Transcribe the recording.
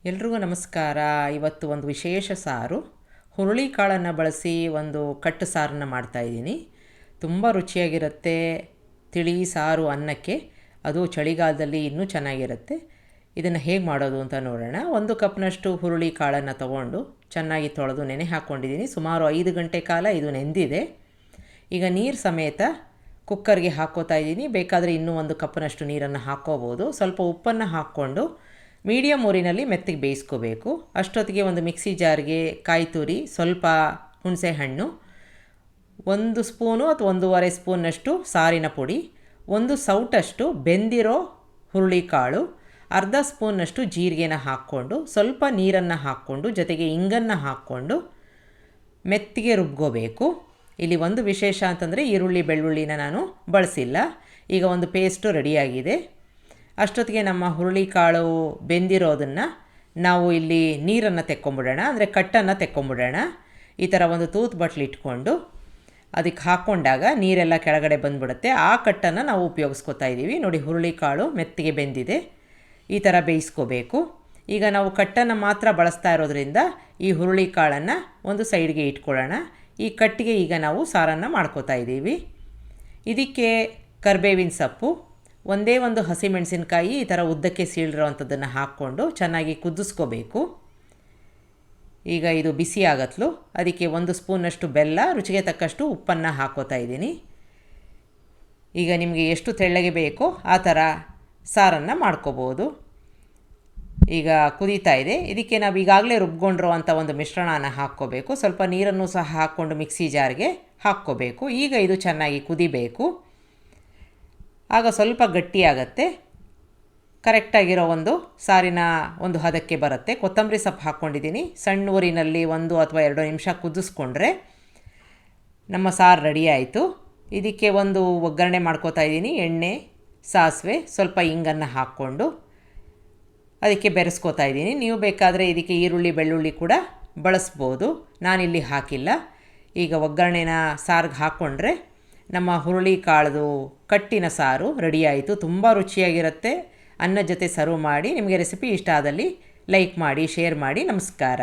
ಎಲ್ರಿಗೂ ನಮಸ್ಕಾರ. ಇವತ್ತು ಒಂದು ವಿಶೇಷ ಸಾರು, ಹುರುಳಿಕಾಳನ್ನು ಬಳಸಿ ಒಂದು ಕಟ್ಟು ಸಾರನ್ನು ಮಾಡ್ತಾಯಿದ್ದೀನಿ. ತುಂಬ ರುಚಿಯಾಗಿರುತ್ತೆ. ತಿಳಿ ಸಾರು ಅನ್ನಕ್ಕೆ, ಅದು ಚಳಿಗಾಲದಲ್ಲಿ ಇನ್ನೂ ಚೆನ್ನಾಗಿರುತ್ತೆ. ಇದನ್ನು ಹೇಗೆ ಮಾಡೋದು ಅಂತ ನೋಡೋಣ. 1 ಕಪ್ನಷ್ಟು ಹುರುಳಿಕಾಳನ್ನು ತೊಗೊಂಡು ಚೆನ್ನಾಗಿ ತೊಳೆದು ನೆನೆ ಹಾಕ್ಕೊಂಡಿದ್ದೀನಿ. ಸುಮಾರು 5 ಗಂಟೆ ಕಾಲ ಇದು ನೆಂದಿದೆ. ಈಗ ನೀರು ಸಮೇತ ಕುಕ್ಕರ್ಗೆ ಹಾಕ್ಕೋತಾ ಇದ್ದೀನಿ. ಬೇಕಾದರೆ ಇನ್ನೂ 1 ಕಪ್ನಷ್ಟು ನೀರನ್ನು ಹಾಕ್ಕೋಬೋದು. ಸ್ವಲ್ಪ ಉಪ್ಪನ್ನು ಹಾಕ್ಕೊಂಡು ಮೀಡಿಯಮ್ ಊರಿನಲ್ಲಿ ಮೆತ್ತಗೆ ಬೇಯಿಸ್ಕೋಬೇಕು. ಅಷ್ಟೊತ್ತಿಗೆ ಒಂದು ಮಿಕ್ಸಿ ಜಾರ್ಗೆ ಕಾಯಿ ತುರಿ, ಸ್ವಲ್ಪ ಹುಣಸೆ ಹಣ್ಣು, 1 ಸ್ಪೂನು ಅಥವಾ 1.5 ಸ್ಪೂನ್ನಷ್ಟು ಸಾರಿನ ಪುಡಿ, 1 ಸೌಟಷ್ಟು ಬೆಂದಿರೋ ಹುರುಳಿಕಾಳು, ಅರ್ಧ ಸ್ಪೂನ್ನಷ್ಟು ಜೀರಿಗೆನ ಹಾಕ್ಕೊಂಡು ಸ್ವಲ್ಪ ನೀರನ್ನು ಹಾಕ್ಕೊಂಡು ಜೊತೆಗೆ ಇಂಗನ್ನು ಹಾಕ್ಕೊಂಡು ಮೆತ್ತಿಗೆ ರುಬ್ಕೋಬೇಕು. ಇಲ್ಲಿ ಒಂದು ವಿಶೇಷ ಅಂತಂದರೆ ಈರುಳ್ಳಿ ಬೆಳ್ಳುಳ್ಳಿನ ನಾನು ಬಳಸಿಲ್ಲ. ಈಗ ಒಂದು ಪೇಸ್ಟು ರೆಡಿಯಾಗಿದೆ. ಅಷ್ಟೊತ್ತಿಗೆ ನಮ್ಮ ಹುರುಳಿಕಾಳು ಬೆಂದಿರೋದನ್ನು ನಾವು ಇಲ್ಲಿ ನೀರನ್ನು ತೆಕ್ಕೊಂಬಿಡೋಣ, ಅಂದರೆ ಕಟ್ಟನ್ನು ತೆಕ್ಕೊಂಬಿಡೋಣ. ಈ ಥರ ಒಂದು ತೂತು ಬಟ್ಲು ಇಟ್ಕೊಂಡು ಅದಕ್ಕೆ ಹಾಕ್ಕೊಂಡಾಗ ನೀರೆಲ್ಲ ಕೆಳಗಡೆ ಬಂದುಬಿಡುತ್ತೆ. ಆ ಕಟ್ಟನ್ನು ನಾವು ಉಪಯೋಗಿಸ್ಕೊತಾ ಇದ್ದೀವಿ. ನೋಡಿ, ಹುರುಳಿಕಾಳು ಮೆತ್ತಿಗೆ ಬೆಂದಿದೆ. ಈ ಥರ ಬೇಯಿಸ್ಕೋಬೇಕು. ಈಗ ನಾವು ಕಟ್ಟನ್ನು ಮಾತ್ರ ಬಳಸ್ತಾ ಇರೋದ್ರಿಂದ ಈ ಹುರುಳಿಕಾಳನ್ನು ಒಂದು ಸೈಡ್ಗೆ ಇಟ್ಕೊಳ್ಳೋಣ. ಈ ಕಟ್ಟಿಗೆ ಈಗ ನಾವು ಸಾರನ್ನು ಮಾಡ್ಕೋತಾ ಇದ್ದೀವಿ. ಇದಕ್ಕೆ ಕರಿಬೇವಿನ ಸೊಪ್ಪು, ಒಂದೇ ಒಂದು ಹಸಿಮೆಣಸಿನ್ಕಾಯಿ ಈ ಥರ ಉದ್ದಕ್ಕೆ ಸೀಳಿರೋ ಅಂಥದ್ದನ್ನು ಹಾಕ್ಕೊಂಡು ಚೆನ್ನಾಗಿ ಕುದಿಸ್ಕೋಬೇಕು. ಈಗ ಇದು ಬಿಸಿ ಆಗತ್ಲು. ಅದಕ್ಕೆ 1 ಸ್ಪೂನಷ್ಟು ಬೆಲ್ಲ, ರುಚಿಗೆ ತಕ್ಕಷ್ಟು ಉಪ್ಪನ್ನು ಹಾಕ್ಕೋತಾ ಇದ್ದೀನಿ. ಈಗ ನಿಮಗೆ ಎಷ್ಟು ತೆಳ್ಳಗೆ ಬೇಕೋ ಆ ಥರ ಸಾರನ್ನು ಮಾಡ್ಕೋಬೋದು. ಈಗ ಕುದೀತಾ ಇದೆ. ಇದಕ್ಕೆ ನಾವು ಈಗಾಗಲೇ ರುಬ್ಕೊಂಡಿರೋ ಅಂಥ ಒಂದು ಮಿಶ್ರಣನ ಹಾಕ್ಕೋಬೇಕು. ಸ್ವಲ್ಪ ನೀರನ್ನು ಸಹ ಹಾಕ್ಕೊಂಡು ಮಿಕ್ಸಿ ಜಾರ್ಗೆ ಹಾಕ್ಕೋಬೇಕು. ಈಗ ಇದು ಚೆನ್ನಾಗಿ ಕುದಿಬೇಕು. ಆಗ ಸ್ವಲ್ಪ ಗಟ್ಟಿಯಾಗತ್ತೆ. ಕರೆಕ್ಟಾಗಿರೋ ಒಂದು ಸಾರಿನ ಒಂದು ಹದಕ್ಕೆ ಬರುತ್ತೆ. ಕೊತ್ತಂಬರಿ ಸೊಪ್ಪು ಹಾಕ್ಕೊಂಡಿದ್ದೀನಿ. ಸಣ್ಣ ಊರಿನಲ್ಲಿ 1 ಅಥವಾ 2 ನಿಮಿಷ ಕುದಿಸ್ಕೊಂಡ್ರೆ ನಮ್ಮ ಸಾರು ರೆಡಿ ಆಯಿತು. ಇದಕ್ಕೆ ಒಂದು ಒಗ್ಗರಣೆ ಮಾಡ್ಕೋತಾ ಇದ್ದೀನಿ. ಎಣ್ಣೆ, ಸಾಸಿವೆ, ಸ್ವಲ್ಪ ಇಂಗನ್ನು ಹಾಕ್ಕೊಂಡು ಅದಕ್ಕೆ ಬೆರೆಸ್ಕೋತಾ ಇದ್ದೀನಿ. ನೀವು ಬೇಕಾದರೆ ಇದಕ್ಕೆ ಈರುಳ್ಳಿ ಬೆಳ್ಳುಳ್ಳಿ ಕೂಡ ಬಳಸ್ಬೋದು. ನಾನಿಲ್ಲಿ ಹಾಕಿಲ್ಲ. ಈಗ ಒಗ್ಗರಣೆನ ಸಾರಿಗೆ ಹಾಕ್ಕೊಂಡ್ರೆ ನಮ್ಮ ಹುರುಳಿಕಾಳದು ಕಟ್ಟಿನ ಸಾರು ರೆಡಿಯಾಯಿತು. ತುಂಬ ರುಚಿಯಾಗಿರುತ್ತೆ. ಅನ್ನದ ಜೊತೆ ಸರ್ವ್ ಮಾಡಿ. ನಿಮಗೆ ರೆಸಿಪಿ ಇಷ್ಟ ಆದಲ್ಲಿ ಲೈಕ್ ಮಾಡಿ, ಶೇರ್ ಮಾಡಿ. ನಮಸ್ಕಾರ.